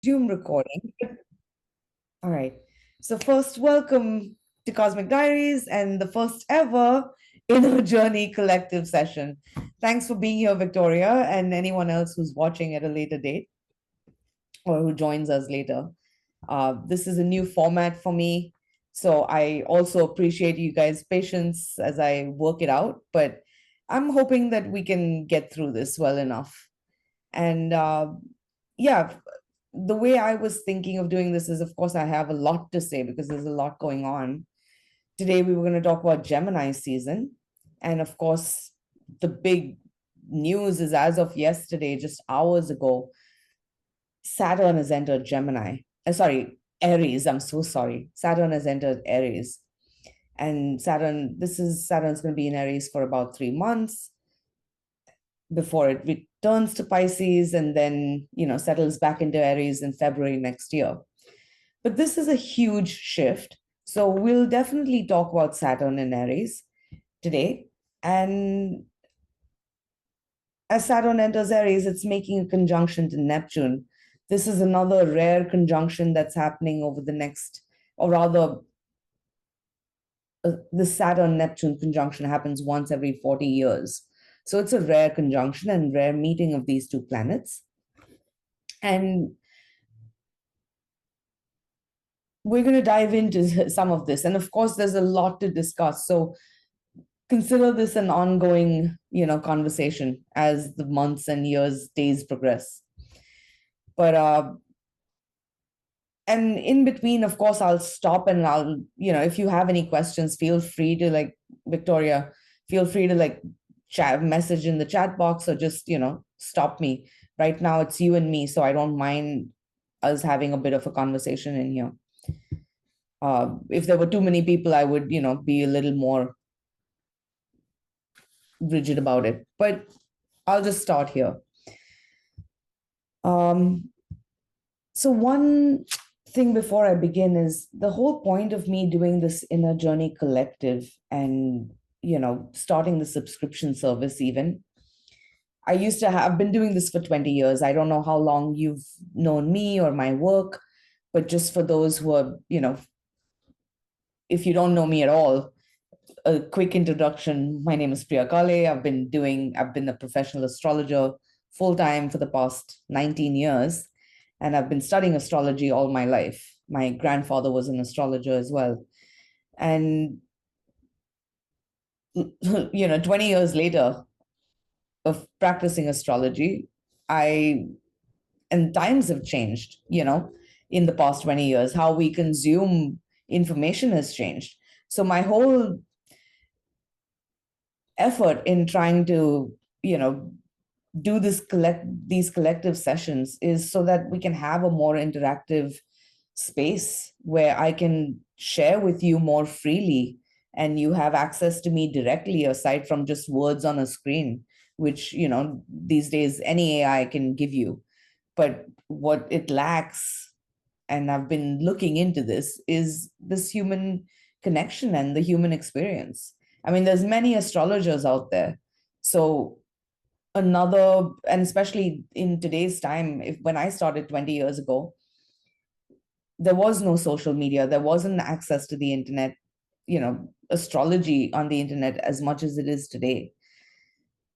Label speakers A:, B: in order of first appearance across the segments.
A: Zoom recording. All right. So first, welcome to Cosmic Diaries and the first ever Inner Journey Collective session. Thanks for being here, Victoria, and anyone else who's watching at a later date or who joins us later. This is a new format for me, so I also appreciate you guys' patience as I work it out. But I'm hoping that we can get through this well enough. And yeah, the way I was thinking of doing this is, of course, I have a lot to say because there's a lot going on. Today, we were going to talk about Gemini season. And of course, the big news is as of yesterday, just hours ago, Saturn has entered Gemini. Sorry, Aries. I'm so sorry. Saturn has entered Aries. And Saturn's going to be in Aries for about 3 months before it returns to Pisces and then, settles back into Aries in February next year. But this is a huge shift. So we'll definitely talk about Saturn in Aries today. And as Saturn enters Aries, it's making a conjunction to Neptune. This is another rare conjunction that's happening over the next, or rather, the Saturn Neptune conjunction happens once every 40 years. So it's a rare conjunction and rare meeting of these two planets. And we're going to dive into some of this. And of course, there's a lot to discuss. So consider this an ongoing, conversation as the months and years, days progress. But and in between, of course, I'll stop and I'll, if you have any questions, feel free to, like, Victoria, feel free to, like, chat message in the chat box, or just, stop me. Right now it's you and me, so I don't mind us having a bit of a conversation in here. If there were too many people, I would, be a little more rigid about it. But I'll just start here. So one thing before I begin is the whole point of me doing this Inner Journey Collective and, starting the subscription service even. I've been doing this for 20 years. I don't know how long you've known me or my work, but just for those who are, if you don't know me at all, a quick introduction. My name is Priya Kale. I've been a professional astrologer full time for the past 19 years. And I've been studying astrology all my life. My grandfather was an astrologer as well. And, 20 years later of practicing astrology, and times have changed, in the past 20 years. How we consume information has changed. So my whole effort in trying to, do these collective sessions is so that we can have a more interactive space where I can share with you more freely and you have access to me directly, aside from just words on a screen, which, these days any AI can give you. But what it lacks, and I've been looking into this, is this human connection and the human experience. I mean, there's many astrologers out there. So and especially in today's time, when I started 20 years ago, there was no social media, there wasn't access to the internet, astrology on the internet as much as it is today.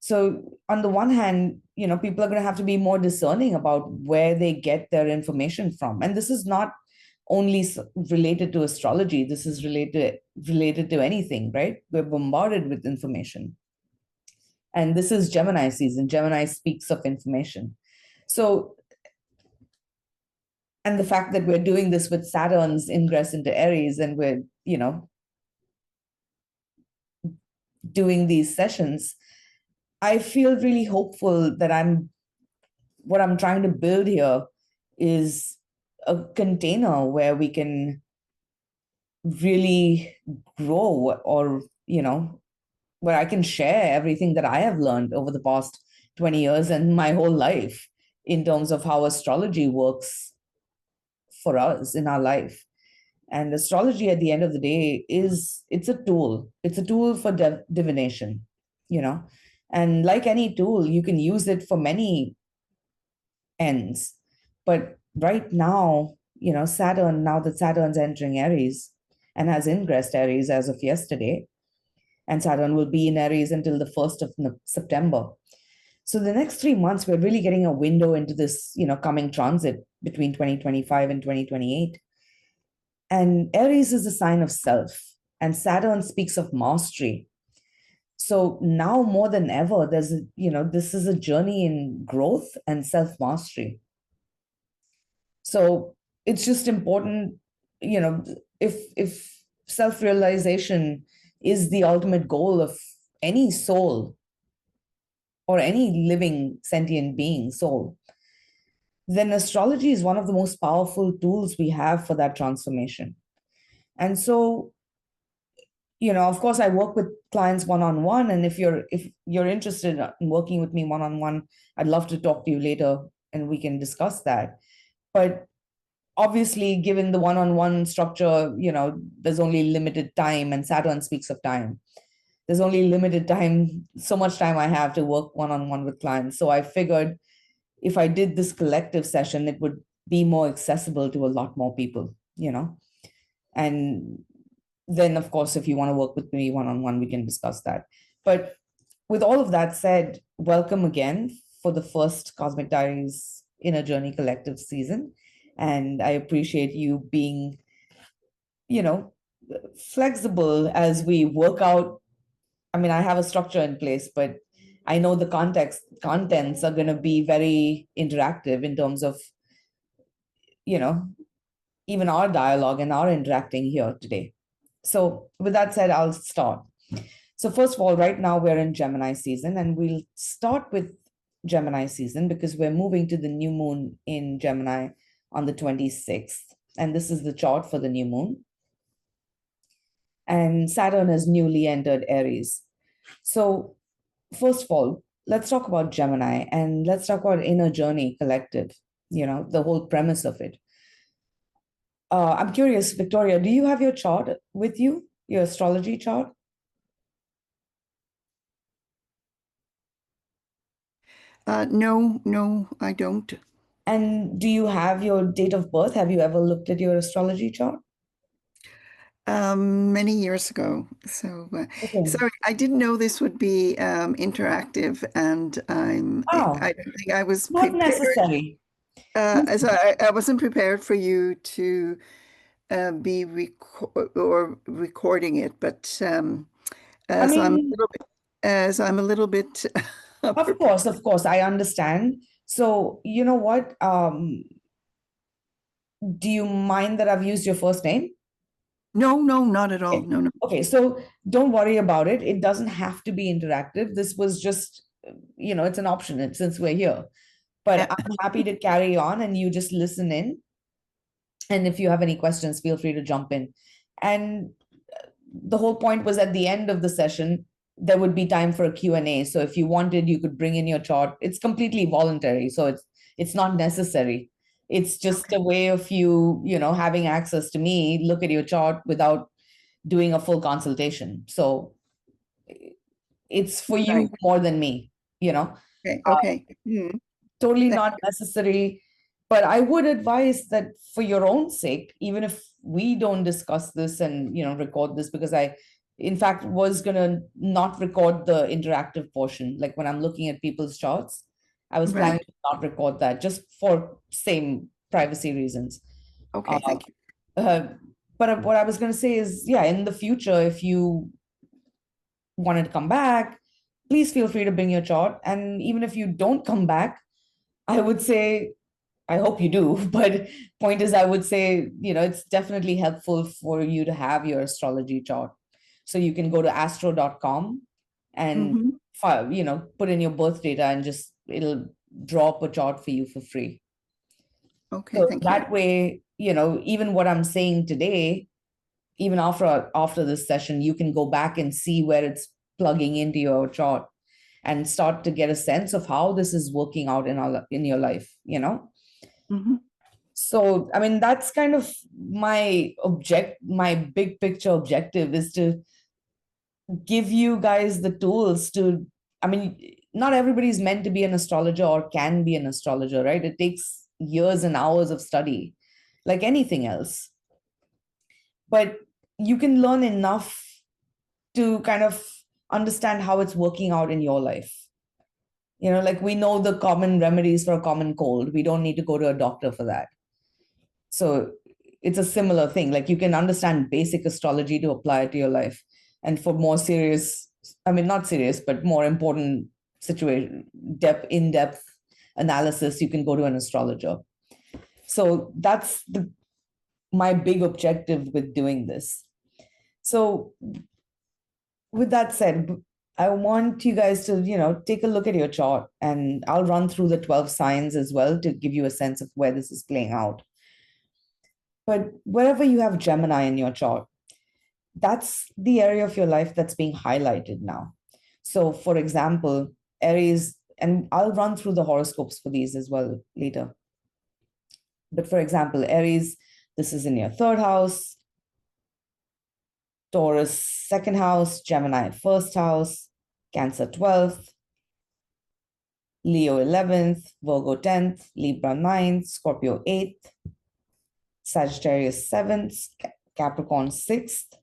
A: So on the one hand, people are going to have to be more discerning about where they get their information from. And this is not only related to astrology, this is related to anything, right? We're bombarded with information. And this is Gemini season. Gemini speaks of information. So, and the fact that we're doing this with Saturn's ingress into Aries, and we're, doing these sessions, I feel really hopeful that what I'm trying to build here is a container where we can really grow, or, where I can share everything that I have learned over the past 20 years and my whole life in terms of how astrology works for us in our life. And astrology, at the end of the day, it's a tool. It's a tool for divination, and like any tool, you can use it for many ends. But right now, Saturn, now that Saturn's entering Aries and has ingressed Aries as of yesterday, and Saturn will be in Aries until the 1st of September. So the next 3 months, we're really getting a window into this, coming transit between 2025 and 2028. And Aries is a sign of self, and Saturn speaks of mastery. So now more than ever, this is a journey in growth and self mastery. So it's just important, if self realization is the ultimate goal of any soul or any living sentient being soul, then astrology is one of the most powerful tools we have for that transformation. And so, of course, I work with clients one-on-one, and if you're interested in working with me one-on-one, I'd love to talk to you later and we can discuss that. But obviously, given the one-on-one structure, there's only limited time, and Saturn speaks of time. There's only limited time, so much time I have to work one-on-one with clients. So I figured if I did this collective session, it would be more accessible to a lot more people, And then, of course, if you want to work with me one-on-one, we can discuss that. But with all of that said, welcome again for the first Cosmic Diaries Inner Journey Collective season. And I appreciate you being, you know, flexible as we work out. I mean, I have a structure in place, but I know the contents are going to be very interactive in terms of, you know, even our dialogue and our interacting here today. So with that said, I'll start. So first of all, right now we're in Gemini season, and we'll start with Gemini season because we're moving to the new moon in Gemini on the 26th. And this is the chart for the new moon. And Saturn has newly entered Aries. So first of all, let's talk about Gemini and let's talk about Inner Journey Collective, the whole premise of it. I'm curious, Victoria, do you have your chart with you, your astrology chart?
B: No, I don't.
A: And do you have your date of birth? Have you ever looked at your astrology chart?
B: Many years ago. So,
A: Okay.
B: sorry, I didn't know this would be interactive, and I
A: Oh,
B: don't think I was
A: not
B: prepared.
A: necessary.
B: As I wasn't prepared for you to be recording it, but
A: I
B: as I'm a
A: mean,
B: little bit, as I'm a little bit prepared.
A: of course, I understand. So, you know what? Do you mind that I've used your first name?
B: No, not at all.
A: Okay.
B: No.
A: Okay, so don't worry about it. It doesn't have to be interactive. This was just, it's an option since we're here. But
B: Yeah,
A: I'm happy to carry on and you just listen in. And if you have any questions, feel free to jump in. And the whole point was at the end of the session, there would be time for a Q&A. So if you wanted, you could bring in your chart. It's completely voluntary. So it's not necessary. It's just
B: okay,
A: a way of you, having access to me, look at your chart without doing a full consultation. So it's for you
B: right.
A: more than me, you know.
B: Okay.
A: Totally
B: Thank
A: not
B: you.
A: necessary. But I would advise that for your own sake, even if we don't discuss this and record this, because I, in fact, was gonna not record the interactive portion. Like when I'm looking at people's charts, I was planning
B: Right.
A: to not record that just for same privacy reasons.
B: Okay,
A: Uh,
B: thank you.
A: uh, but what I was gonna say is, yeah, in the future, if you wanted to come back, please feel free to bring your chart. And even if you don't come back, I would say, I hope you do, but point is, I would say, it's definitely helpful for you to have your astrology chart. So you can go to astro.com and
B: Hmm.
A: put in your birth data and just it'll draw up a chart for you for free.
B: Okay,
A: So
B: thank you.
A: that way, even what I'm saying today, even after this session, you can go back and see where it's plugging into your chart and start to get a sense of how this is working out in your life.
B: Hmm.
A: So I mean that's kind of my big picture objective is to give you guys the tools to, I mean, not everybody's meant to be an astrologer or can be an astrologer, right? It takes years and hours of study, like anything else. But you can learn enough to kind of understand how it's working out in your life. Like we know the common remedies for a common cold. We don't need to go to a doctor for that. So it's a similar thing. Like you can understand basic astrology to apply it to your life. And for more serious, I mean, not serious, but more important situation, in-depth analysis, you can go to an astrologer. So that's my big objective with doing this. So with that said, I want you guys to, take a look at your chart, and I'll run through the 12 signs as well to give you a sense of where this is playing out. But wherever you have Gemini in your chart, that's the area of your life that's being highlighted now. So, for example, Aries, and I'll run through the horoscopes for these as well later. But for example, Aries, this is in your third house, Taurus, second house, Gemini, first house, Cancer, 12th, Leo, 11th, Virgo, 10th, Libra, 9th, Scorpio, 8th, Sagittarius, 7th, Capricorn, 6th,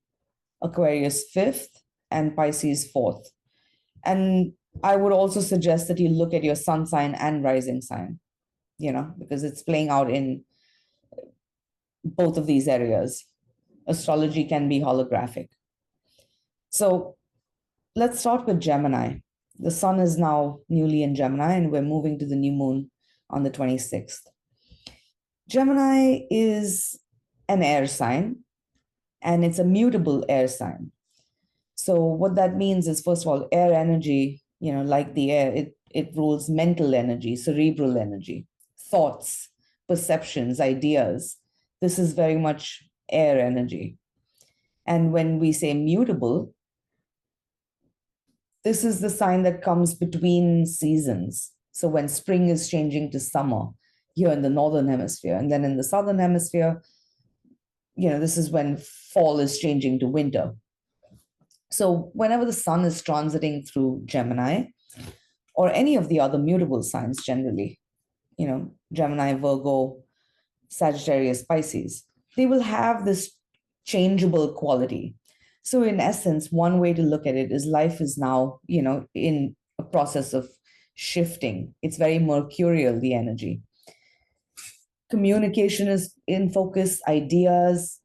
A: Aquarius, 5th, and Pisces, 4th. And I would also suggest that you look at your sun sign and rising sign, because it's playing out in both of these areas. Astrology can be holographic. So let's start with Gemini. The sun is now newly in Gemini, and we're moving to the new moon on the 26th. Gemini is an air sign, and it's a mutable air sign. So what that means is, first of all, air energy, like the air, it rules mental energy, cerebral energy, thoughts, perceptions, ideas. This is very much air energy. And when we say mutable, this is the sign that comes between seasons. So when spring is changing to summer here in the northern hemisphere, and then in the southern hemisphere, this is when fall is changing to winter. So whenever the sun is transiting through Gemini, or any of the other mutable signs generally, Gemini, Virgo, Sagittarius, Pisces, they will have this changeable quality. So in essence, one way to look at it is life is now, in a process of shifting. It's very mercurial, the energy. Communication is in focus, ideas,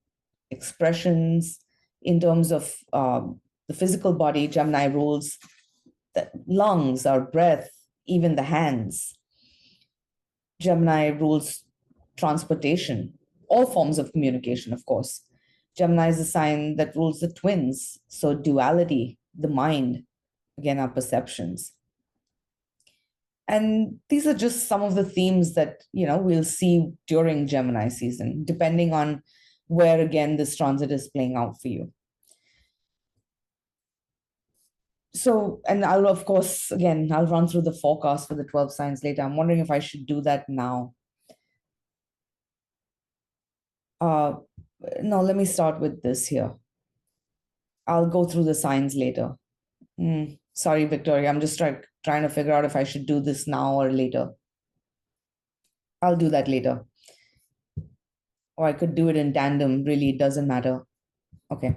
A: expressions. In terms of the physical body, Gemini rules the lungs, our breath, even the hands. Gemini rules transportation, all forms of communication, of course. Gemini is a sign that rules the twins. So duality, the mind, again, our perceptions. And these are just some of the themes that, we'll see during Gemini season, depending on where, again, this transit is playing out for you. So, and I'll, of course, again, I'll run through the forecast for the 12 signs later. I'm wondering if I should do that now. No, let me start with this here. I'll go through the signs later. Sorry, Victoria, I'm just trying to figure out if I should do this now or later. I'll do that later. Or I could do it in tandem. Really, it doesn't matter. Okay.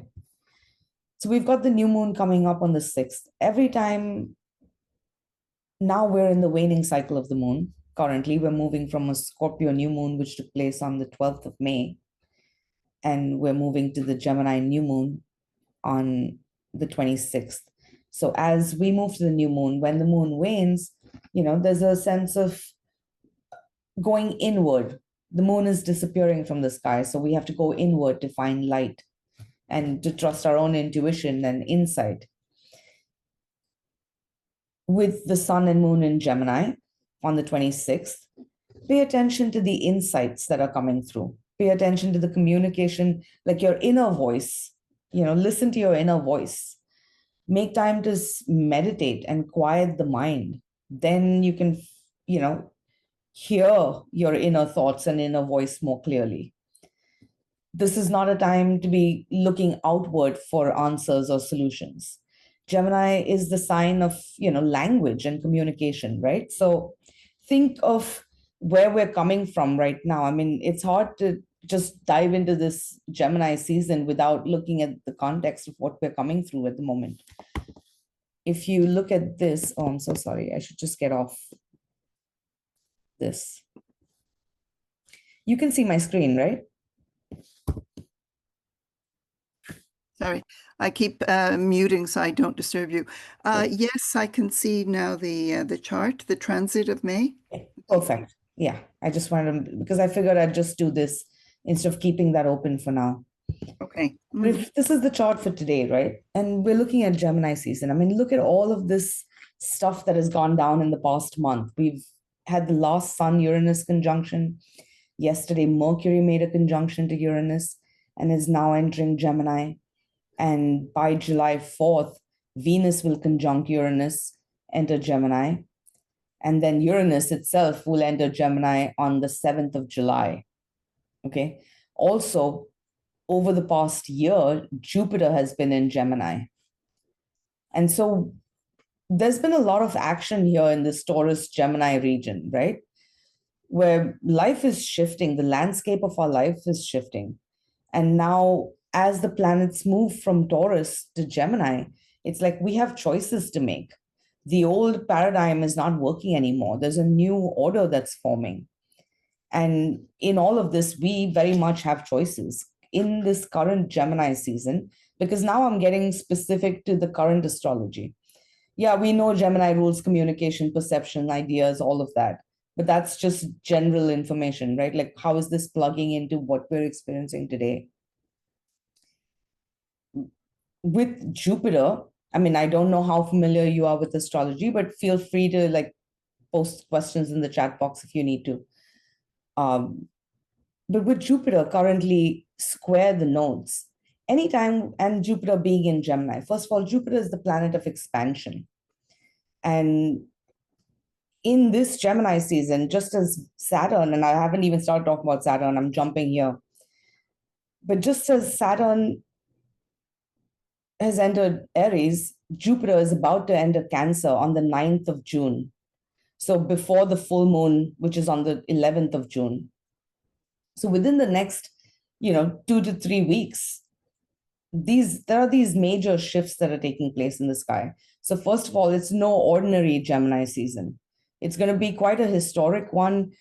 A: So we've got the new moon coming up on the 6th. Every time, now we're in the waning cycle of the moon. Currently, we're moving from a Scorpio new moon, which took place on the 12th of May. And we're moving to the Gemini new moon on the 26th. So as we move to the new moon, when the moon wanes, there's a sense of going inward. The moon is disappearing from the sky, so we have to go inward to find light and to trust our own intuition and insight. With the sun and moon in Gemini on the 26th, pay attention to the insights that are coming through. Pay attention to the communication, like your inner voice. Listen to your inner voice. Make time to meditate and quiet the mind. Then you can, hear your inner thoughts and inner voice more clearly. This is not a time to be looking outward for answers or solutions. Gemini is the sign of, language and communication, right? So think of where we're coming from right now. I mean, it's hard to just dive into this Gemini season without looking at the context of what we're coming through at the moment. If you look at this, oh, I'm so sorry. I should just get off this. You can see my screen, right?
B: Sorry, I keep muting so I don't disturb you. Yes, I can see now the chart, the transit of May.
A: Perfect. Yeah, I just wanted to, because I figured I'd just do this instead of keeping that open for now.
B: Okay.
A: But if this is the chart for today, right? And we're looking at Gemini season. I mean, look at all of this stuff that has gone down in the past month. We've had the last Sun Uranus conjunction. Yesterday, Mercury made a conjunction to Uranus and is now entering Gemini. And by July 4th, Venus will conjunct Uranus, enter Gemini. And then Uranus itself will enter Gemini on the 7th of July. Okay. Also, over the past year, Jupiter has been in Gemini. And so there's been a lot of action here in this Taurus Gemini region, right? Where life is shifting, the landscape of our life is shifting. And now, as the planets move from Taurus to Gemini, it's like we have choices to make. The old paradigm is not working anymore. There's a new order that's forming. And in all of this, we very much have choices in this current Gemini season, because now I'm getting specific to the current astrology. Yeah, we know Gemini rules communication, perception, ideas, all of that. But that's just general information, right? Like, how is this plugging into what we're experiencing today? With Jupiter, I mean, I don't know how familiar you are with astrology, but feel free to like post questions in the chat box if you need to. But with Jupiter currently square the nodes, anytime, and Jupiter being in Gemini, first of all, Jupiter is the planet of expansion. And in this Gemini season, just as Saturn, and I haven't even started talking about Saturn, I'm jumping here, but just as Saturn has entered Aries, Jupiter is about to enter Cancer on the 9th of June. So before the full moon, which is on the 11th of June. So within the next, 2 to 3 weeks, there are these major shifts that are taking place in the sky. So first of all, it's no ordinary Gemini season. It's going to be quite a historic one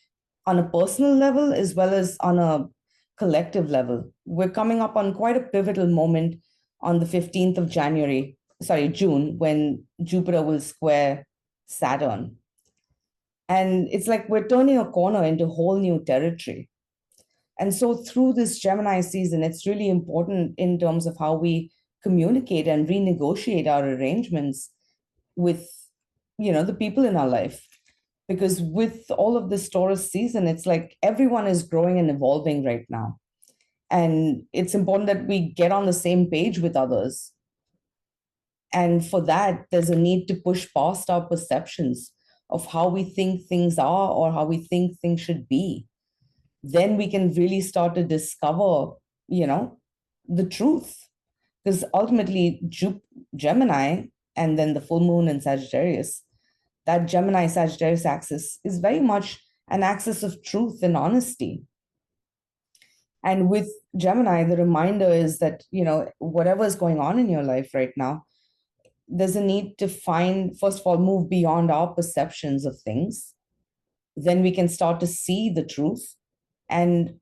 A: on a personal level as well as on a collective level. We're coming up on quite a pivotal moment on the 15th of June, when Jupiter will square Saturn. And it's like we're turning a corner into whole new territory. And so through this Gemini season, it's really important in terms of how we communicate and renegotiate our arrangements with, the people in our life. Because with all of this Taurus season, it's like everyone is growing and evolving right now. And it's important that we get on the same page with others. And for that, there's a need to push past our perceptions of how we think things are or how we think things should be. Then we can really start to discover, the truth. Because ultimately, Gemini and then the full moon in Sagittarius, that Gemini Sagittarius axis is very much an axis of truth and honesty. And with Gemini, the reminder is that, whatever is going on in your life right now, there's a need to first of all, move beyond our perceptions of things. Then we can start to see the truth. And,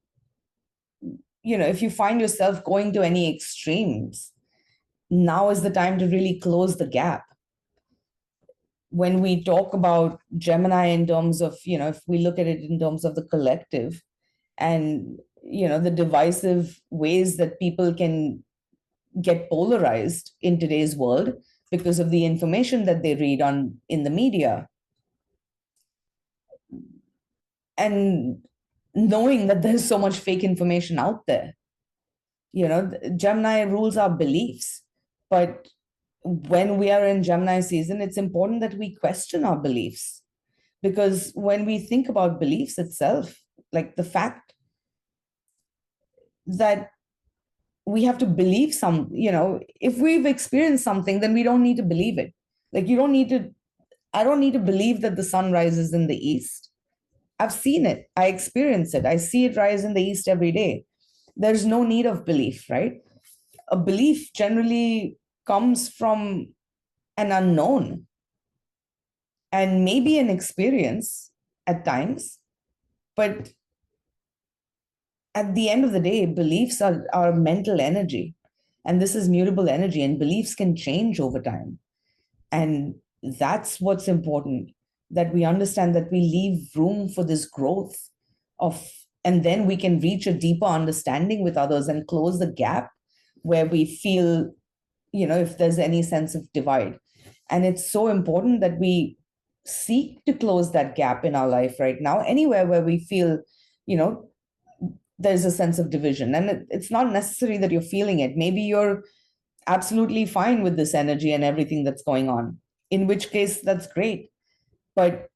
A: if you find yourself going to any extremes, now is the time to really close the gap. When we talk about Gemini in terms of, if we look at it in terms of the collective and, the divisive ways that people can get polarized in today's world because of the information that they read in the media. And knowing that there's so much fake information out there. Gemini rules our beliefs. But when we are in Gemini season, it's important that we question our beliefs. Because when we think about beliefs itself, like the fact that we have to believe if we've experienced something, then we don't need to believe it. Like I don't need to believe that the sun rises in the east. I've seen it, I experience it, I see it rise in the East every day. There's no need of belief, right? A belief generally comes from an unknown and maybe an experience at times, but at the end of the day, beliefs are mental energy, and this is mutable energy, and beliefs can change over time. And that's what's important, that we understand that we leave room for this growth of, and then we can reach a deeper understanding with others and close the gap where we feel, if there's any sense of divide. And it's so important that we seek to close that gap in our life right now, anywhere where we feel, you know, there's a sense of division. And it's not necessary that you're feeling it. Maybe you're absolutely fine with this energy and everything that's going on, in which case that's great. But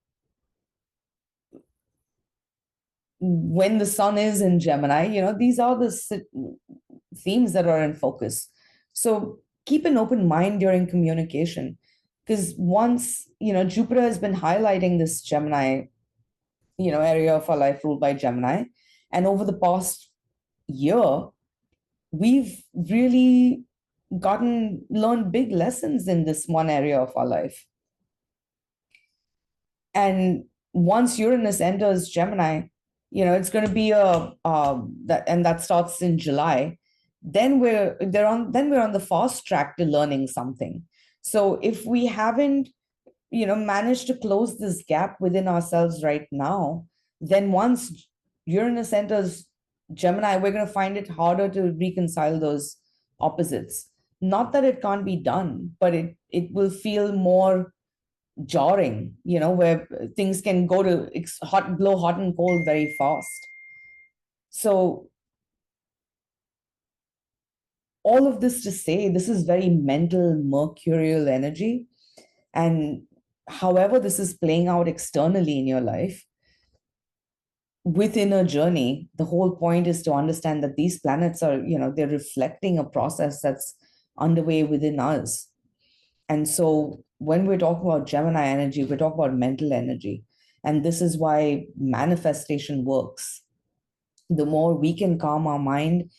A: when the sun is in Gemini, these are the themes that are in focus. So keep an open mind during communication, because once, Jupiter has been highlighting this Gemini, area of our life ruled by Gemini. And over the past year, we've really learned big lessons in this one area of our life. And once Uranus enters Gemini, it's going to be that starts in July. Then we're on the fast track to learning something. So if we haven't, managed to close this gap within ourselves right now, then once Uranus enters Gemini, we're going to find it harder to reconcile those opposites. Not that it can't be done, but it will feel more jarring, where things can go to blow hot and cold very fast. So all of this to say, this is very mental, mercurial energy. And however this is playing out externally in your life, within a journey, the whole point is to understand that these planets are, they're reflecting a process that's underway within us. And so when we're talking about Gemini energy, we're talking about mental energy. And this is why manifestation works. The more we can calm our mind,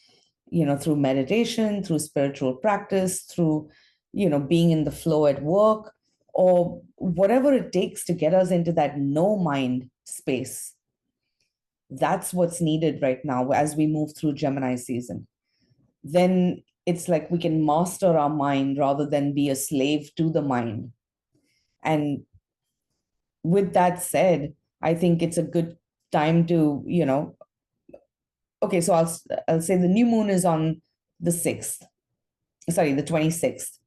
A: through meditation, through spiritual practice, through, being in the flow at work, or whatever it takes to get us into that no mind space. That's what's needed right now as we move through Gemini season. Then it's like we can master our mind rather than be a slave to the mind. And with that said, I think it's a good time to, okay, so I'll say the new moon is on the 6th, sorry, the 26th,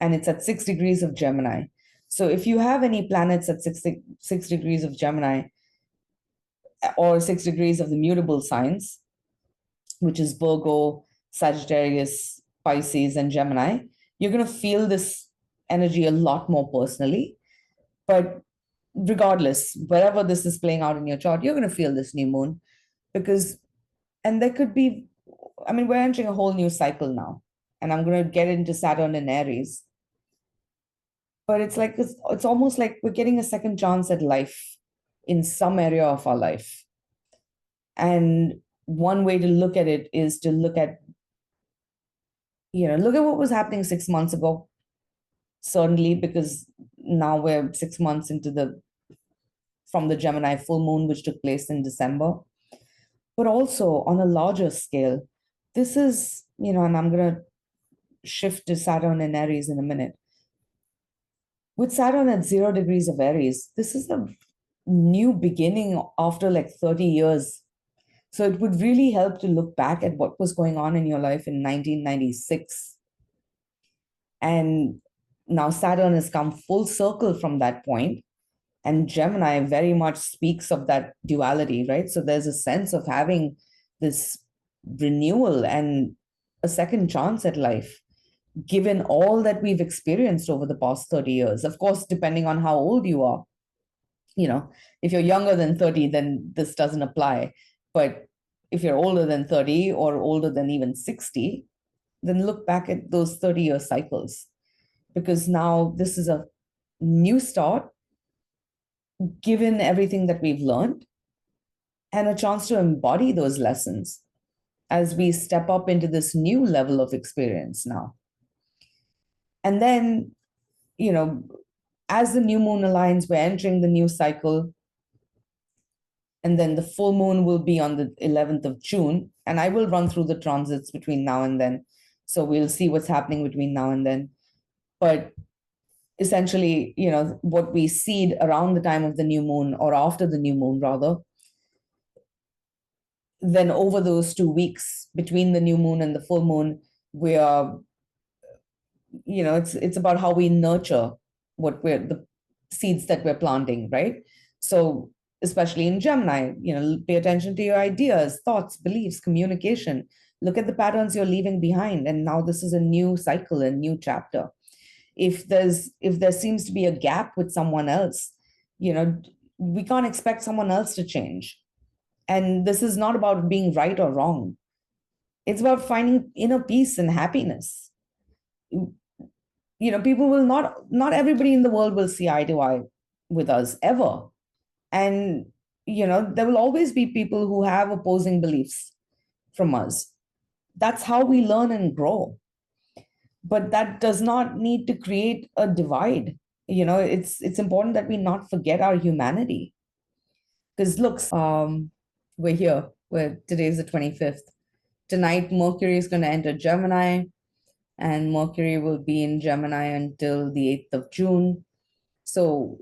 A: and it's at 6 degrees of Gemini. So if you have any planets at 6 degrees of Gemini, or 6 degrees of the mutable signs, which is Virgo, Sagittarius, Pisces, and Gemini, you're going to feel this energy a lot more personally. But regardless, wherever this is playing out in your chart, you're going to feel this new moon, because, and there could be, we're entering a whole new cycle now, and I'm going to get into Saturn in Aries. But it's like, it's almost like we're getting a second chance at life in some area of our life. And one way to look at it is to look at what was happening 6 months ago. Certainly, because now we're 6 months from the Gemini full moon, which took place in December. But also on a larger scale, this is, and I'm going to shift to Saturn in Aries in a minute. With Saturn at 0 degrees of Aries, this is a new beginning after like 30 years. So it would really help to look back at what was going on in your life in 1996. And now Saturn has come full circle from that point. And Gemini very much speaks of that duality, right? So there's a sense of having this renewal and a second chance at life, given all that we've experienced over the past 30 years. Of course, depending on how old you are, if you're younger than 30, then this doesn't apply. But if you're older than 30 or older than even 60, then look back at those 30-year cycles, because now this is a new start, given everything that we've learned. and a chance to embody those lessons as we step up into this new level of experience now. And then, you know, as the new moon aligns, we're entering the new cycle. And then the full moon will be on the 11th of June. And I will run through the transits between now and then. So we'll see what's happening between now and then. But essentially, what we seed around the time of the new moon, or after the new moon, rather, then over those 2 weeks between the new moon and the full moon, we are, it's about how we nurture the seeds that we're planting, right? So especially in Gemini, pay attention to your ideas, thoughts, beliefs, communication. Look at the patterns you're leaving behind. And now this is a new cycle, a new chapter. If there seems to be a gap with someone else, we can't expect someone else to change. And this is not about being right or wrong. It's about finding inner peace and happiness. People will not everybody in the world will see eye to eye with us ever. And, there will always be people who have opposing beliefs from us. That's how we learn and grow. But that does not need to create a divide. It's important that we not forget our humanity. Because look, we're here. Today's the 25th. Tonight, Mercury is going to enter Gemini, and Mercury will be in Gemini until the 8th of June. So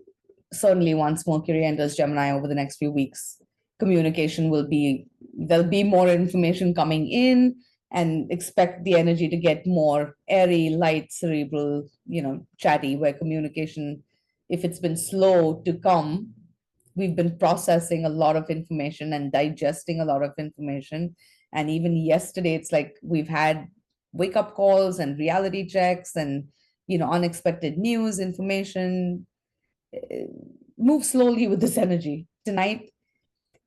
A: certainly once Mercury enters Gemini over the next few weeks, there'll be more information coming in, and expect the energy to get more airy, light, cerebral, chatty, where communication, if it's been slow to come, we've been processing a lot of information and digesting a lot of information. And even yesterday, it's like we've had wake up calls and reality checks and, unexpected news, information. Move slowly with this energy. Tonight,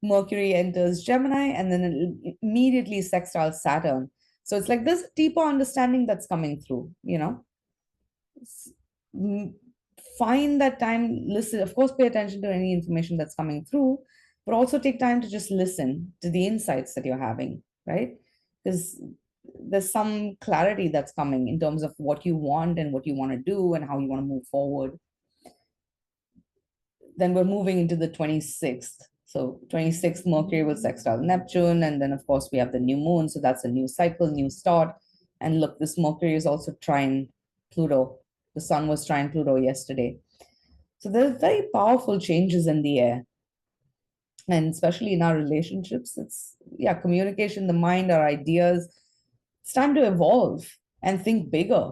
A: Mercury enters Gemini, and then it immediately sextiles Saturn. So it's like there's a deeper understanding that's coming through, Find that time, listen, of course, pay attention to any information that's coming through, but also take time to just listen to the insights that you're having, right? Because there's some clarity that's coming in terms of what you want and what you want to do and how you want to move forward. Then we're moving into the 26th. So 26th, Mercury will sextile Neptune. And then, of course, we have the new moon. So that's a new cycle, new start. And look, this Mercury is also trine Pluto. The sun was trine Pluto yesterday. So there's very powerful changes in the air. And especially in our relationships, communication, the mind, our ideas. It's time to evolve and think bigger,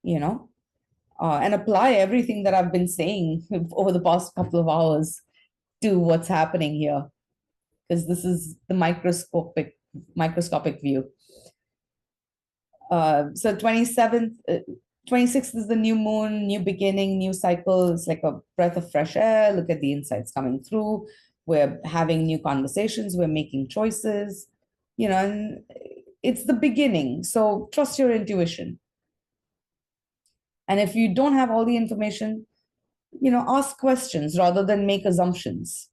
A: and apply everything that I've been saying over the past couple of hours to what's happening here, because this is the microscopic view. So 26th is the new moon, new beginning, new cycle. It's like a breath of fresh air. Look at the insights coming through. We're having new conversations. We're making choices, and it's the beginning. So trust your intuition. And if you don't have all the information, ask questions rather than make assumptions.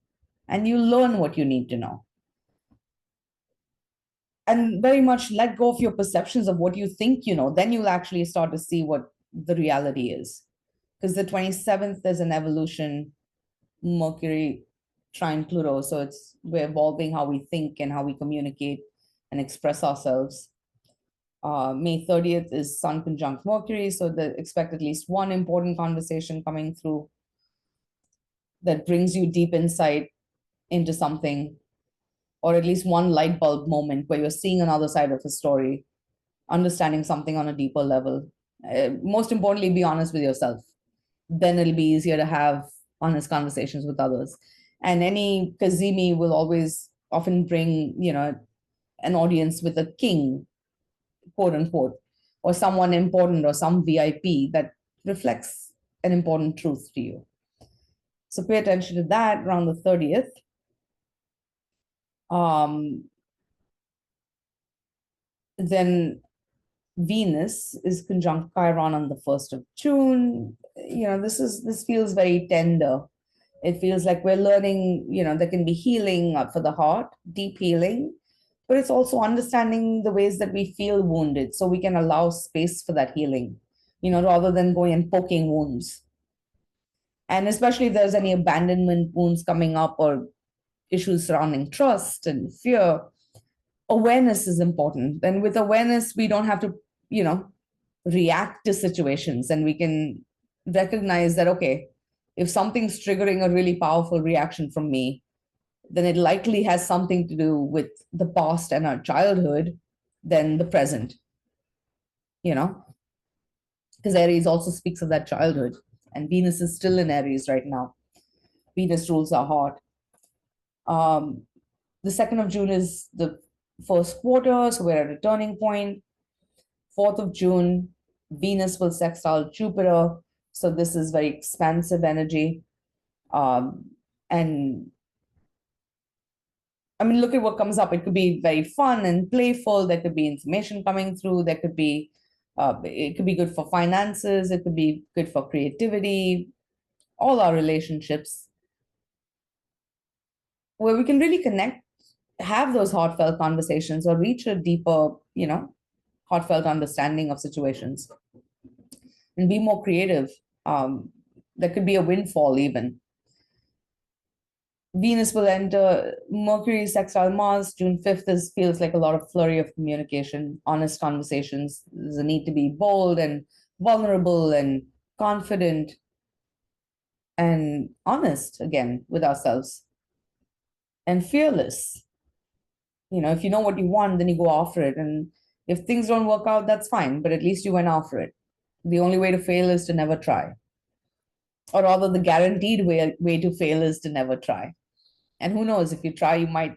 A: And you learn what you need to know. And very much let go of your perceptions of what you think you know. Then you'll actually start to see what the reality is. Because the 27th, there's an evolution, Mercury trine Pluto. So we're evolving how we think and how we communicate and express ourselves. May 30th is Sun conjunct Mercury. So expect at least one important conversation coming through that brings you deep insight into something, or at least one light bulb moment where you're seeing another side of a story, understanding something on a deeper level. Most importantly, be honest with yourself. Then it'll be easier to have honest conversations with others. And any Kazimi will often bring, an audience with a king, quote unquote, or someone important or some VIP that reflects an important truth to you. So pay attention to that around the 30th. Then Venus is conjunct Chiron on the 1st of June. This feels very tender. It feels like we're learning, there can be healing for the heart, deep healing, but it's also understanding the ways that we feel wounded so we can allow space for that healing, rather than going and poking wounds. And especially if there's any abandonment wounds coming up or issues surrounding trust and fear, awareness is important. And with awareness, we don't have to, react to situations, and we can recognize that, okay, if something's triggering a really powerful reaction from me, then it likely has something to do with the past and our childhood than the present, you know, because Aries also speaks of that childhood, and Venus is still in Aries right now. Venus rules our heart. The 2nd of June is the first quarter, so we're at a turning point. 4th of June, Venus will sextile Jupiter. So this is very expansive energy. And I mean, look at what comes up. It could be very fun and playful. There could be information coming through. There could be, it could be good for finances. It could be good for creativity, all our relationships, where we can really connect, have those heartfelt conversations, or reach a deeper, heartfelt understanding of situations and be more creative. There could be a windfall even. Venus will enter Mercury sextile Mars. June 5th feels like a lot of flurry of communication, honest conversations. There's a need to be bold and vulnerable and confident and honest again with ourselves and fearless. If you know what you want, then you go after it. And if things don't work out, that's fine, but at least you went after it. The only way to fail is to never try. Or rather, the guaranteed way to fail is to never try. And who knows, if you try, you might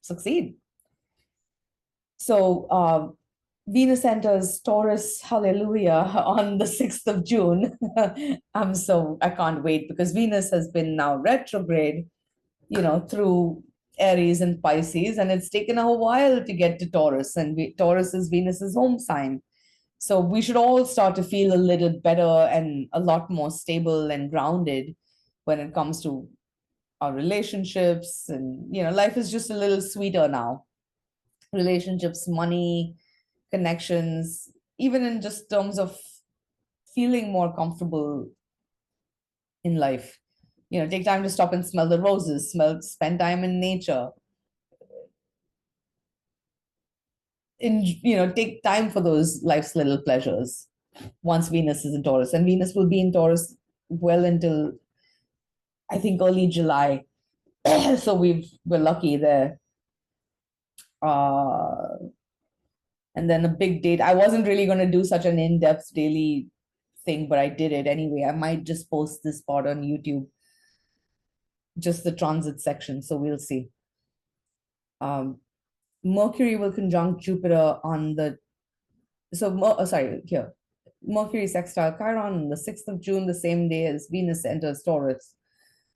A: succeed. So Venus enters Taurus, hallelujah, on the 6th of June. I can't wait, because Venus has been now retrograde, through Aries and Pisces, and it's taken a while to get to Taurus, and Taurus is Venus's home sign. So we should all start to feel a little better and a lot more stable and grounded when it comes to our relationships. And, life is just a little sweeter now. Relationships, money, connections, even in just terms of feeling more comfortable in life. Take time to stop and smell the roses, spend time in nature. Take time for those life's little pleasures once Venus is in Taurus. And Venus will be in Taurus well until, I think, early July. So we're lucky there. And then a big date. I wasn't really going to do such an in-depth daily thing, but I did it anyway. I might just post this part on YouTube, just the transit section. So we'll see. Mercury will conjunct Jupiter on the, sorry, here. Mercury sextile Chiron on the 6th of June, the same day as Venus enters Taurus.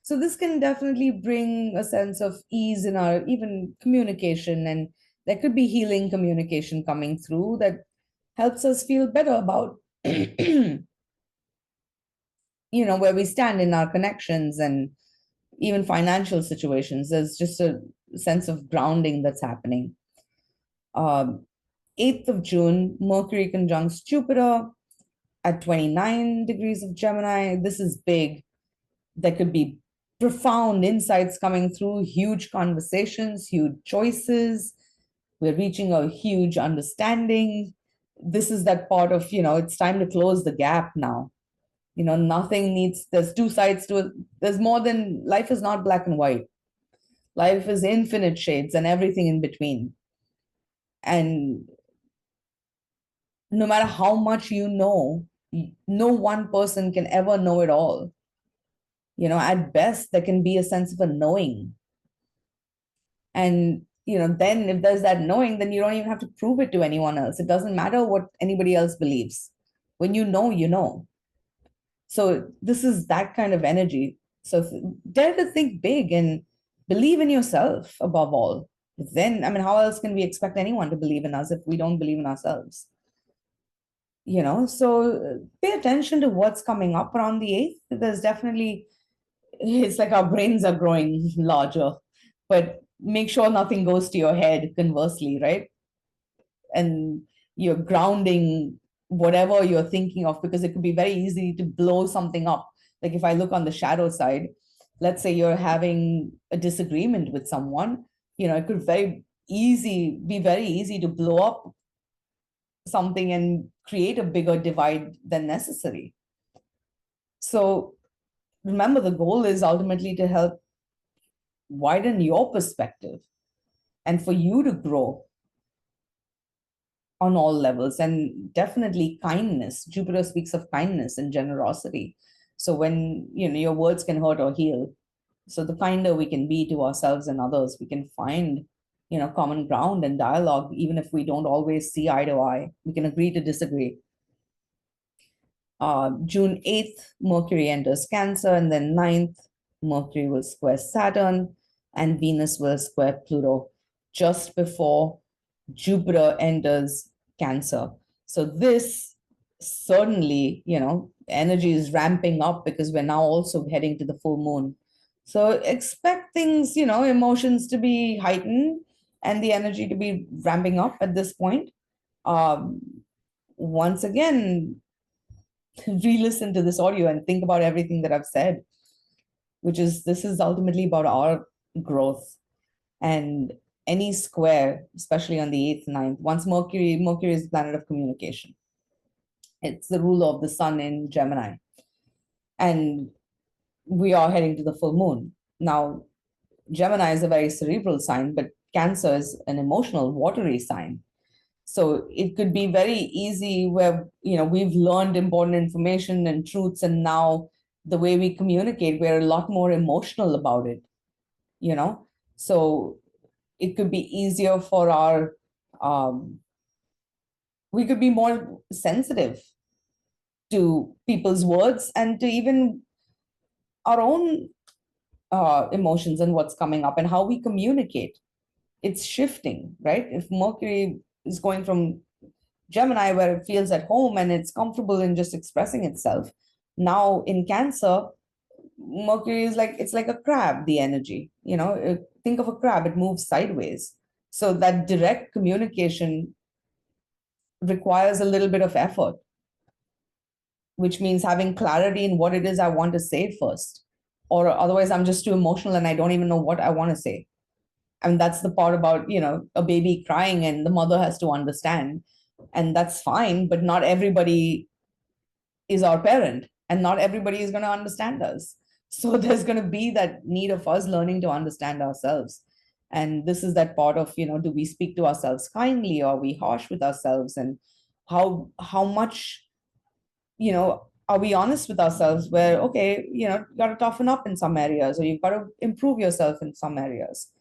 A: So this can definitely bring a sense of ease in our even communication, and there could be healing communication coming through that helps us feel better about, where we stand in our connections and even financial situations. There's just a sense of grounding that's happening. 8th of June, Mercury conjuncts Jupiter at 29 degrees of Gemini. This is big. There could be profound insights coming through, huge conversations, huge choices. We're reaching a huge understanding. This is that part of, it's time to close the gap now. Nothing needs, there's two sides to it. There's more than, life is not black and white. Life is infinite shades and everything in between. And no matter how much no one person can ever know it all. At best, there can be a sense of a knowing. And, then if there's that knowing, then you don't even have to prove it to anyone else. It doesn't matter what anybody else believes. When you know, you know. So this is that kind of energy. So dare to think big and believe in yourself above all. Then, I mean, how else can we expect anyone to believe in us if we don't believe in ourselves? So pay attention to what's coming up around the 8th. There's definitely, it's like our brains are growing larger, but make sure nothing goes to your head, conversely, right? And you're grounding whatever you're thinking of, because it could be very easy to blow something up. Like if I look on the shadow side, let's say you're having a disagreement with someone, it could be very easy to blow up something and create a bigger divide than necessary. So remember, the goal is ultimately to help widen your perspective and for you to grow on all levels. And definitely kindness. Jupiter speaks of kindness and generosity. So when your words can hurt or heal, so the kinder we can be to ourselves and others, we can find common ground and dialogue. Even if we don't always see eye to eye, we can agree to disagree. June 8th, Mercury enters Cancer, and then 9th, Mercury will square Saturn, and Venus will square Pluto just before Jupiter enters Cancer. So this certainly, energy is ramping up because we're now also heading to the full moon. So expect things, emotions to be heightened and the energy to be ramping up at this point. Um, Once again, re-listen to this audio and think about everything that I've said, which is this is ultimately about our growth. And any square, especially on the 8th, 9th, once Mercury is the planet of communication. It's the ruler of the sun in Gemini. And we are heading to the full moon. Now, Gemini is a very cerebral sign, but Cancer is an emotional, watery sign. So it could be very easy where, we've learned important information and truths, and now the way we communicate, we're a lot more emotional about it, you know? So it could be easier for we could be more sensitive to people's words and to even our own emotions and what's coming up and how we communicate. It's shifting, right? If Mercury is going from Gemini, where it feels at home and it's comfortable in just expressing itself, now in Cancer, Mercury is it's like a crab, the energy. Think of a crab, it moves sideways. So that direct communication requires a little bit of effort, which means having clarity in what it is I want to say first. Or otherwise, I'm just too emotional and I don't even know what I want to say. And that's the part about, a baby crying and the mother has to understand. And that's fine, but not everybody is our parent and not everybody is going to understand us. So there's going to be that need of us learning to understand ourselves. And this is that part of, do we speak to ourselves kindly, or are we harsh with ourselves? And how much, are we honest with ourselves where, okay, you got to toughen up in some areas, or you've got to improve yourself in some areas.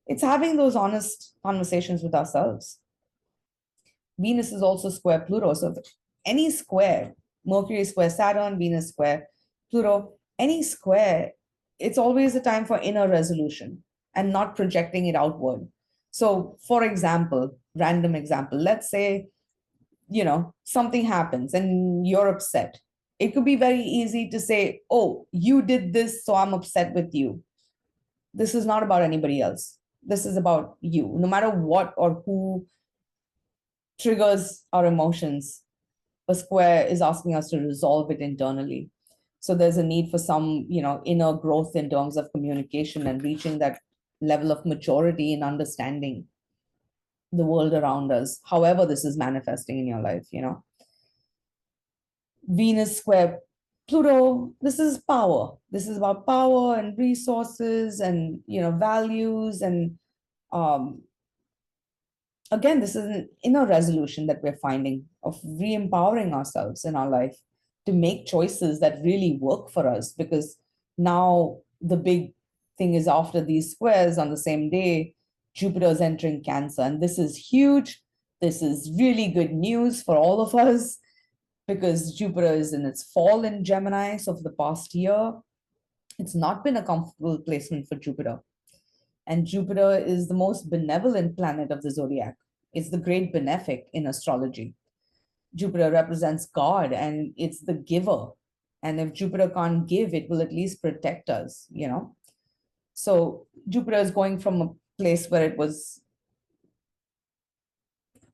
A: It's having those honest conversations with ourselves. Venus is also square Pluto. So any square, Mercury square Saturn, Venus square Pluto, any square, it's always a time for inner resolution and not projecting it outward. So, for example, random example, let's say, something happens and you're upset. It could be very easy to say, oh, you did this, so I'm upset with you. This is not about anybody else. This is about you. No matter what or who triggers our emotions, a square is asking us to resolve it internally. So there's a need for some, inner growth in terms of communication and reaching that level of maturity in understanding the world around us, however this is manifesting in your life. Venus square Pluto, this is power. This is about power and resources and, values. And again, this is an inner resolution that we're finding of re-empowering ourselves in our life to make choices that really work for us. Because now the big thing is, after these squares on the same day, Jupiter is entering Cancer. And this is huge. This is really good news for all of us, because Jupiter is in its fall in Gemini. So for the past year, it's not been a comfortable placement for Jupiter. And Jupiter is the most benevolent planet of the zodiac. It's the great benefic in astrology. Jupiter represents God and it's the giver. And if Jupiter can't give, it will at least protect us, So Jupiter is going from a place where it was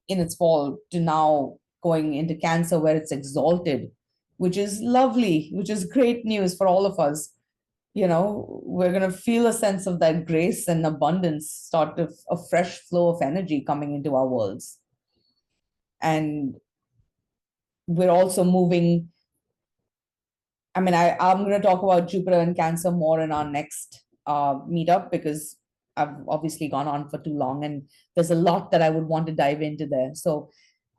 A: in its fall to now going into Cancer where it's exalted, which is lovely, which is great news for all of us. We're going to feel a sense of that grace and abundance, start of a fresh flow of energy coming into our worlds. And we're also moving. I'm going to talk about Jupiter and Cancer more in our next meetup, because I've obviously gone on for too long and there's a lot that I would want to dive into there. So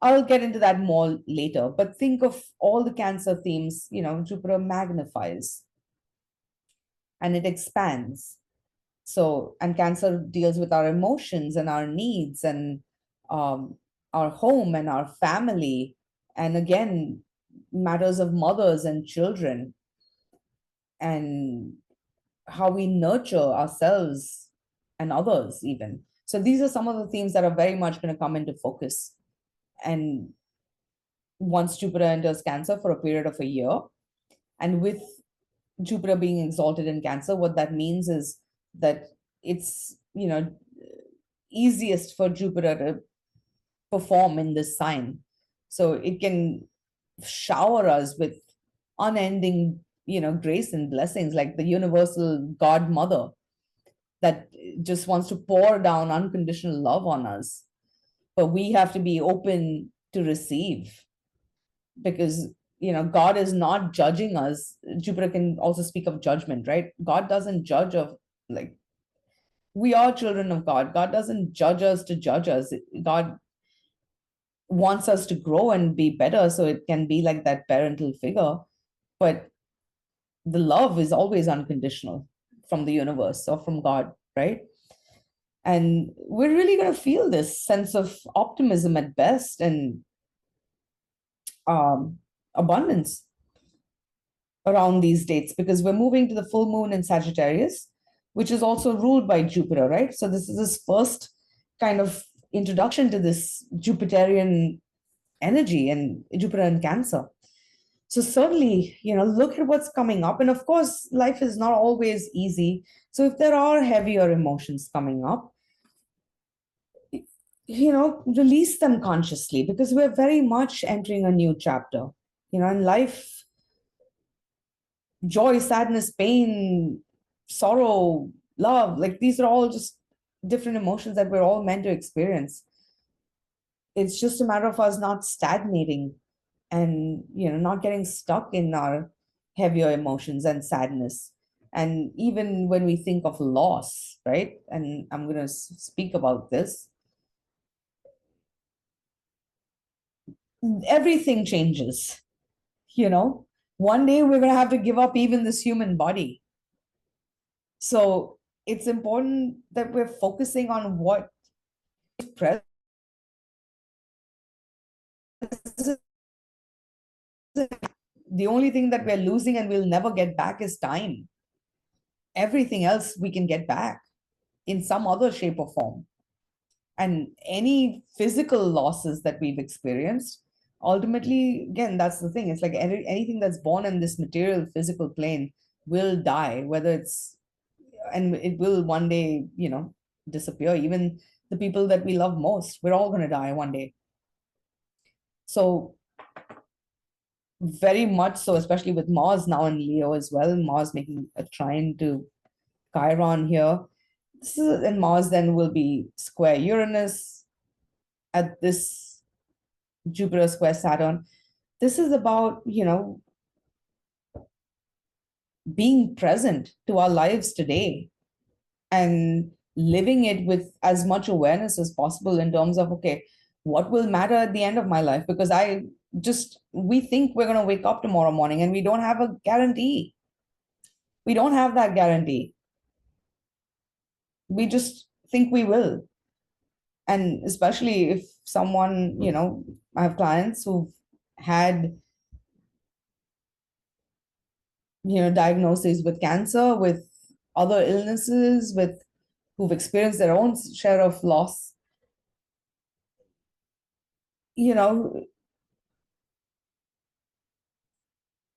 A: I'll get into that more later. But think of all the Cancer themes, Jupiter magnifies and it expands. So, and Cancer deals with our emotions and our needs and our home and our family. And again, matters of mothers and children and how we nurture ourselves and others even. So these are some of the themes that are very much going to come into focus. And once Jupiter enters Cancer for a period of a year, and with Jupiter being exalted in Cancer, what that means is that it's, easiest for Jupiter to perform in this sign. So it can shower us with unending, grace and blessings, like the universal godmother that just wants to pour down unconditional love on us. But we have to be open to receive, because God is not judging us. Jupiter can also speak of judgment, right? God doesn't judge of, like, we are children of God. God doesn't judge us to judge us. God wants us to grow and be better, so it can be like that parental figure. But the love is always unconditional from the universe or from God, right? And we're really going to feel this sense of optimism at best and abundance around these dates, because we're moving to the full moon in Sagittarius, which is also ruled by Jupiter, right? So this is this first kind of introduction to this Jupiterian energy and Jupiter and Cancer. So certainly, look at what's coming up. And of course, life is not always easy. So if there are heavier emotions coming up, release them consciously, because we're very much entering a new chapter. In life, joy, sadness, pain, sorrow, love, like these are all just different emotions that we're all meant to experience. It's just a matter of us not stagnating and not getting stuck in our heavier emotions and sadness. And even when we think of loss, right? And I'm going to speak about this. Everything changes. One day we're going to have to give up even this human body. So it's important that we're focusing on what is present. The only thing that we're losing and we'll never get back is time. Everything else we can get back in some other shape or form. And any physical losses that we've experienced, ultimately, again, that's the thing. It's like anything that's born in this material physical plane will die, whether it's, and it will one day, disappear. Even the people that we love most, we're all going to die one day. So very much so, especially with Mars now in Leo as well, Mars making a trine to Chiron here. And Mars then will be square Uranus at this Jupiter square Saturn. This is about, being present to our lives today and living it with as much awareness as possible in terms of, okay, what will matter at the end of my life? Because we think we're going to wake up tomorrow morning and we don't have a guarantee. We don't have that guarantee. We just think we will. And especially if someone, I have clients who've had, diagnoses with cancer, with other illnesses, who've experienced their own share of loss.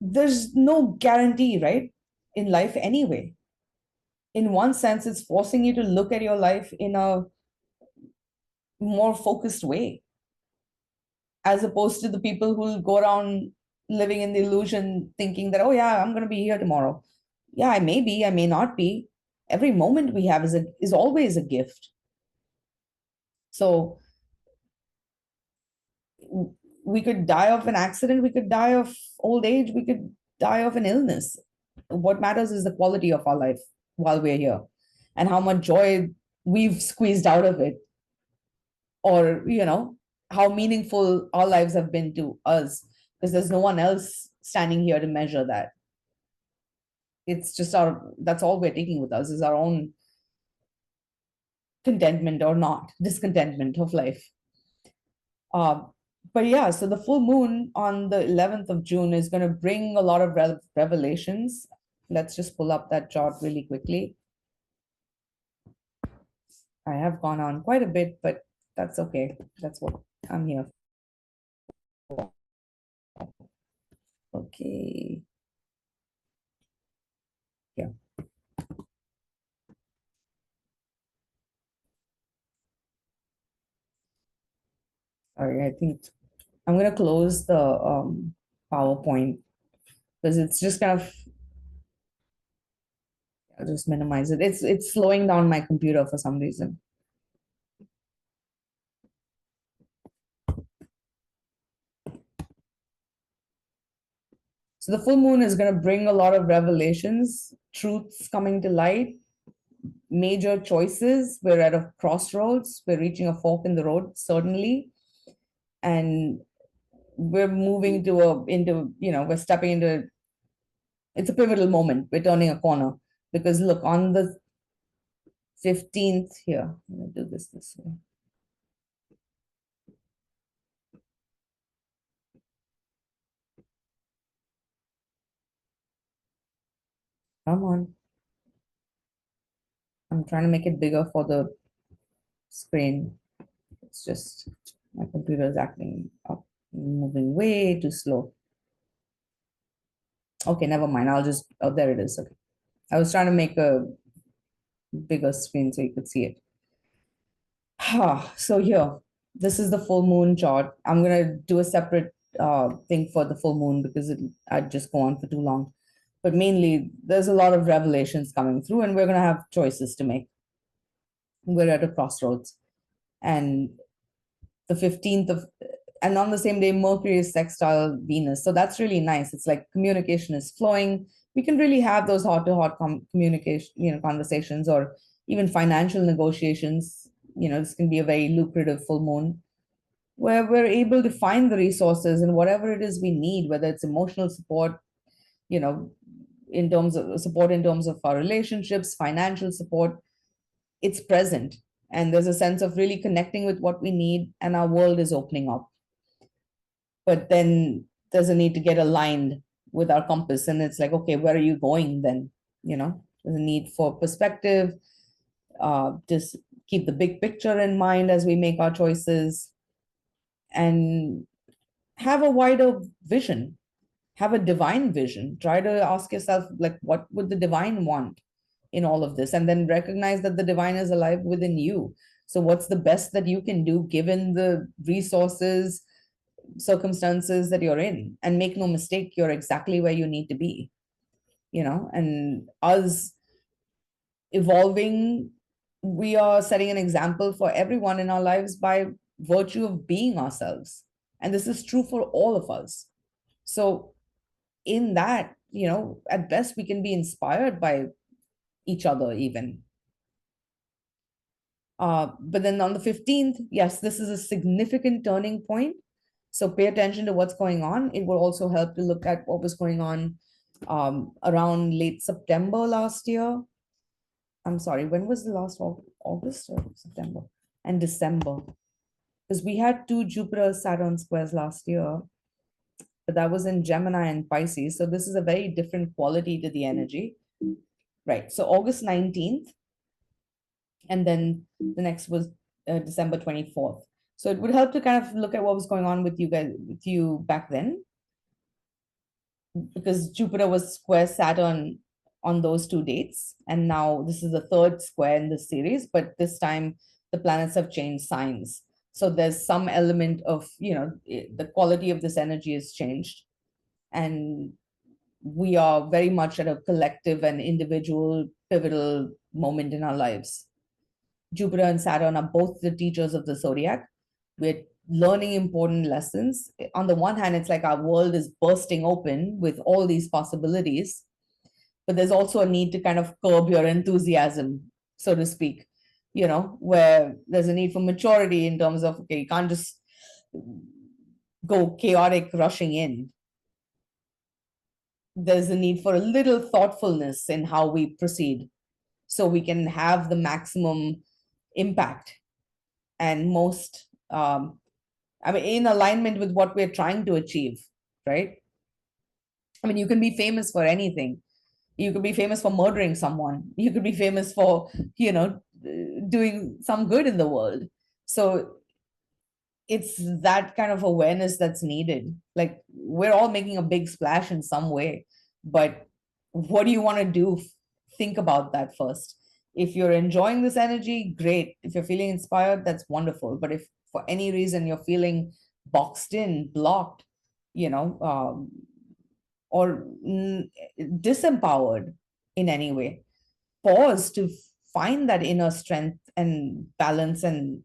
A: there's no guarantee, right? In life anyway. In one sense, it's forcing you to look at your life in a more focused way, as opposed to the people who go around living in the illusion, thinking that, oh yeah, I'm going to be here tomorrow. Yeah, I may be, I may not be. Every moment we have is always a gift. So we could die of an accident, we could die of old age, we could die of an illness. What matters is the quality of our life while we're here, and how much joy we've squeezed out of it, or how meaningful our lives have been to us, because there's no one else standing here to measure that. It's just that's all we're taking with us, is our own contentment or not discontentment of life. uh, but yeah, so the full moon on the 11th of June is going to bring a lot of revelations. Let's just pull up that chart really quickly. I have gone on quite a bit, but that's okay. That's what I'm here for. Okay. Yeah. All right. I think I'm going to close the PowerPoint, because it's just kind of, I'll just minimize it. It's slowing down my computer for some reason. So the full moon is going to bring a lot of revelations, truths coming to light, major choices. We're at a crossroads. We're reaching a fork in the road, certainly. And we're moving to we're stepping into, it's a pivotal moment. We're turning a corner, because look, on the 15th here, I'm going to do this way. Come on. I'm trying to make it bigger for the screen. It's just my computer is acting up, moving way too slow. Okay, never mind. I'll just, oh, there it is. Okay. I was trying to make a bigger screen so you could see it. So here, this is the full moon chart. I'm gonna do a separate thing for the full moon, because I'd just go on for too long. But mainly, there's a lot of revelations coming through, and we're gonna have choices to make. We're at a crossroads, and the 15th of, and on the same day, Mercury is sextile Venus. So that's really nice. It's like communication is flowing. We can really have those heart to heart communication, conversations, or even financial negotiations. This can be a very lucrative full moon, where we're able to find the resources and whatever it is we need, whether it's emotional support, you know, in terms of support, in terms of our relationships, financial support, it's present. And there's a sense of really connecting with what we need, and our world is opening up. But then there's a need to get aligned with our compass. And it's like, okay, where are you going then? There's a need for perspective, just keep the big picture in mind as we make our choices, and have a wider vision, have a divine vision. Try to ask yourself, like, what would the divine want in all of this? And then recognize that the divine is alive within you. So what's the best that you can do given the resources, circumstances that you're in? And make no mistake, you're exactly where you need to be. And us evolving, we are setting an example for everyone in our lives by virtue of being ourselves. And this is true for all of us. So in that, at best, we can be inspired by each other even. But then on the 15th, yes, this is a significant turning point. So pay attention to what's going on. It will also help to look at what was going on around late September last year. I'm sorry, when was the last August or September? And December. Because we had two Jupiter Saturn squares last year, but that was in Gemini and Pisces. So this is a very different quality to the energy. Right. So August 19th, and then the next was December 24th. So it would help to kind of look at what was going on with you guys, with you back then. because Jupiter was square Saturn on those two dates. And now this is the third square in this series, but this time the planets have changed signs. So there's some element of, the quality of this energy has changed. And we are very much at a collective and individual pivotal moment in our lives. Jupiter and Saturn are both the teachers of the zodiac. We're learning important lessons. On the one hand, it's like our world is bursting open with all these possibilities, but there's also a need to kind of curb your enthusiasm, so to speak, where there's a need for maturity in terms of, okay, you can't just go chaotic rushing in. There's a need for a little thoughtfulness in how we proceed so we can have the maximum impact and most in alignment with what we're trying to achieve, right? I mean, you can be famous for anything. You could be famous for murdering someone. You could be famous for, doing some good in the world. So it's that kind of awareness that's needed. Like, we're all making a big splash in some way, but what do you want to do? Think about that first. If you're enjoying this energy, great. If you're feeling inspired, that's wonderful. But if for any reason you're feeling boxed in, blocked, or disempowered in any way, pause to find that inner strength and balance and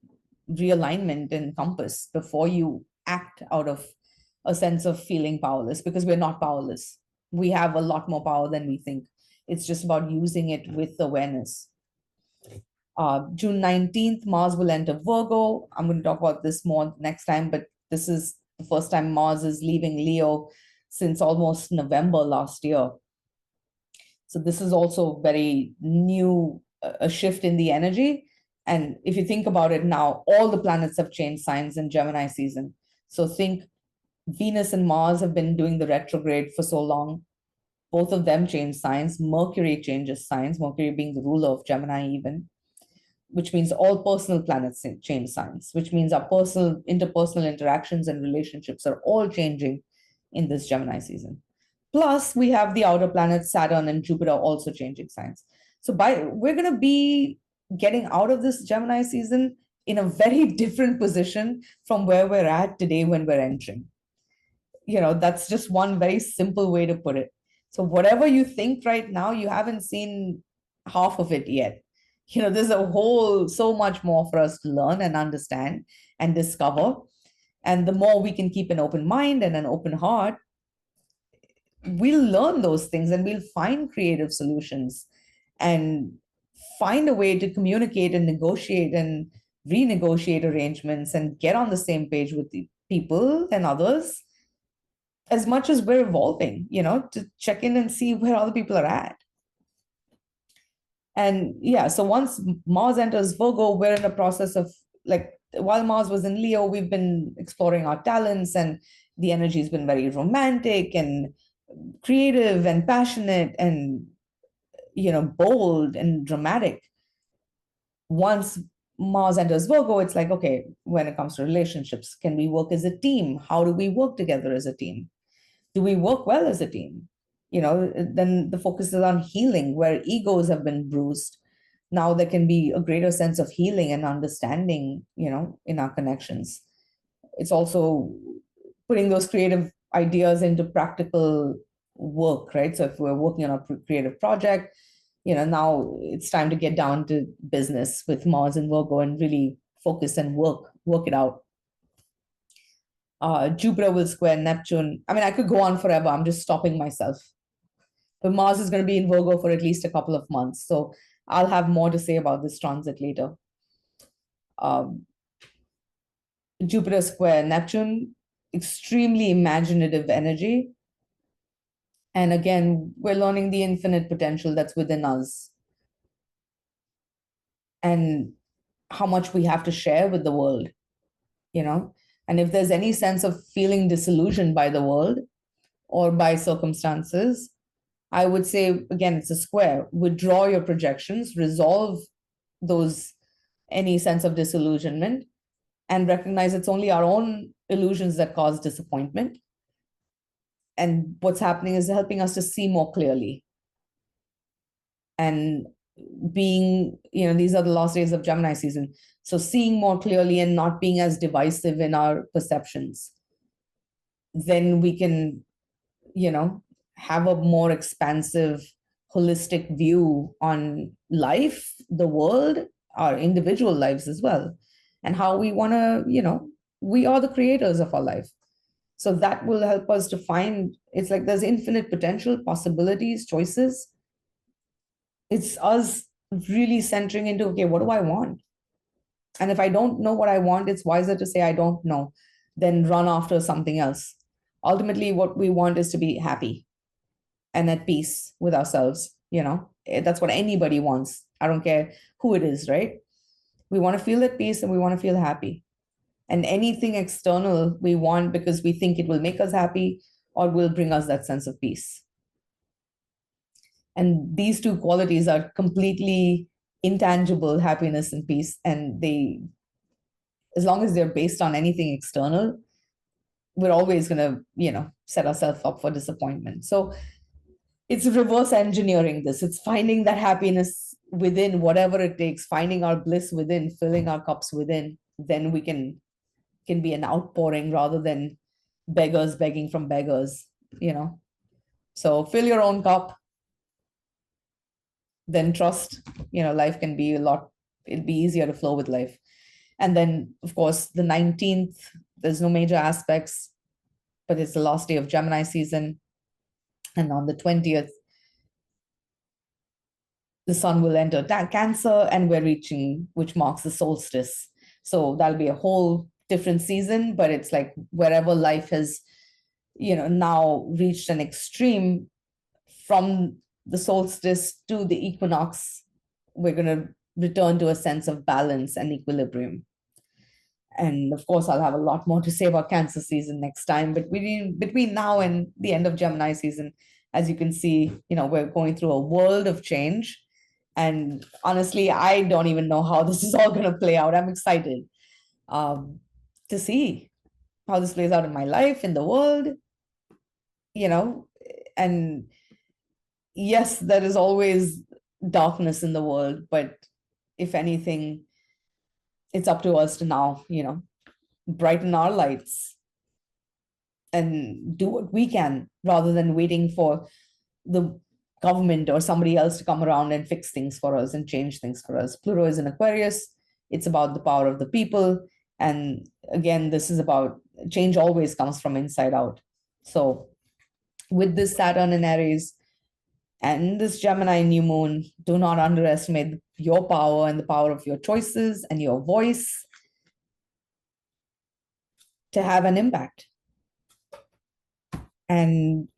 A: realignment and compass before you act out of a sense of feeling powerless, because we're not powerless. We have a lot more power than we think. It's just about using it with awareness. June 19th, Mars will enter Virgo. I'm going to talk about this more next time, but this is the first time Mars is leaving Leo since almost November last year. So this is also very new, a shift in the energy. And if you think about it now, all the planets have changed signs in Gemini season. So think Venus and Mars have been doing the retrograde for so long. Both of them change signs. Mercury changes signs, Mercury being the ruler of Gemini even, which means all personal planets change signs, which means our personal, interpersonal interactions and relationships are all changing in this Gemini season. Plus, we have the outer planets, Saturn and Jupiter, also changing signs. So we're going to be getting out of this Gemini season in a very different position from where we're at today when we're entering. That's just one very simple way to put it. So whatever you think right now, you haven't seen half of it yet. There's so much more for us to learn and understand and discover. And the more we can keep an open mind and an open heart, we'll learn those things and we'll find creative solutions and find a way to communicate and negotiate and renegotiate arrangements and get on the same page with the people and others, as much as we're evolving, to check in and see where other people are at. And yeah, so once Mars enters Virgo, we're in a process of, like, while Mars was in Leo, we've been exploring our talents, and the energy has been very romantic and creative and passionate and, bold and dramatic. Once Mars enters Virgo, it's like, okay, when it comes to relationships, can we work as a team? How do we work together as a team? Do we work well as a team? Then the focus is on healing, where egos have been bruised. Now there can be a greater sense of healing and understanding, in our connections. It's also putting those creative ideas into practical work, right? So if we're working on a creative project, now it's time to get down to business with Mars and Virgo and really focus and work it out. Jupiter will square Neptune. I mean, I could go on forever. I'm just stopping myself. But Mars is going to be in Virgo for at least a couple of months. So I'll have more to say about this transit later. Jupiter square Neptune, extremely imaginative energy. And again, we're learning the infinite potential that's within us and how much we have to share with the world, And if there's any sense of feeling disillusioned by the world or by circumstances, I would say, again, it's a square. Withdraw your projections, resolve any sense of disillusionment, and recognize it's only our own illusions that cause disappointment. And what's happening is helping us to see more clearly. And being, these are the last days of Gemini season. So seeing more clearly and not being as divisive in our perceptions, then we can, have a more expansive, holistic view on life, the world, our individual lives as well, and how we want to, we are the creators of our life. So that will help us to find, it's like there's infinite potential, possibilities, choices. It's us really centering into, okay, what do I want? And if I don't know what I want, it's wiser to say I don't know than run after something else. Ultimately, what we want is to be happy and at peace with ourselves. That's what anybody wants. I don't care who it is, right? We want to feel at peace and we want to feel happy. And anything external we want because we think it will make us happy or will bring us that sense of peace. And these two qualities are completely intangible, happiness and peace. And they, as long as they're based on anything external, we're always going to, set ourselves up for disappointment. So it's reverse engineering this. It's finding that happiness within, whatever it takes, finding our bliss within, filling our cups within. Then we can be an outpouring rather than beggars begging from beggars. So fill your own cup, then trust, life can be it'll be easier to flow with life. And then, of course, the 19th, there's no major aspects, but it's the last day of Gemini season. And on the 20th, the sun will enter Cancer, and we're reaching, which marks the solstice. So that'll be a whole different season, but it's like wherever life has, now reached an extreme, from the solstice to the equinox, we're going to return to a sense of balance and equilibrium. And of course, I'll have a lot more to say about Cancer season next time. But between now and the end of Gemini season, as you can see, we're going through a world of change. And honestly, I don't even know how this is all going to play out. I'm excited to see how this plays out in my life, in the world, and yes, there is always darkness in the world, but if anything, it's up to us to now, brighten our lights and do what we can rather than waiting for the government or somebody else to come around and fix things for us and change things for us. Pluto is in Aquarius. It's about the power of the people. And again, this is about change always comes from inside out. So with this Saturn in Aries and this Gemini new moon, do not underestimate your power and the power of your choices and your voice to have an impact. And,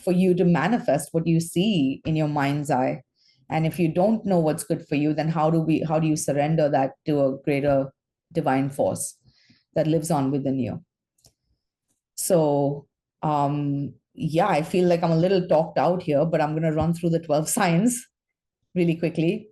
A: for you to manifest what you see in your mind's eye. And if you don't know what's good for you, then how do you surrender that to a greater divine force that lives on within you? So, yeah, I feel like I'm a little talked out here, but I'm going to run through the 12 signs really quickly.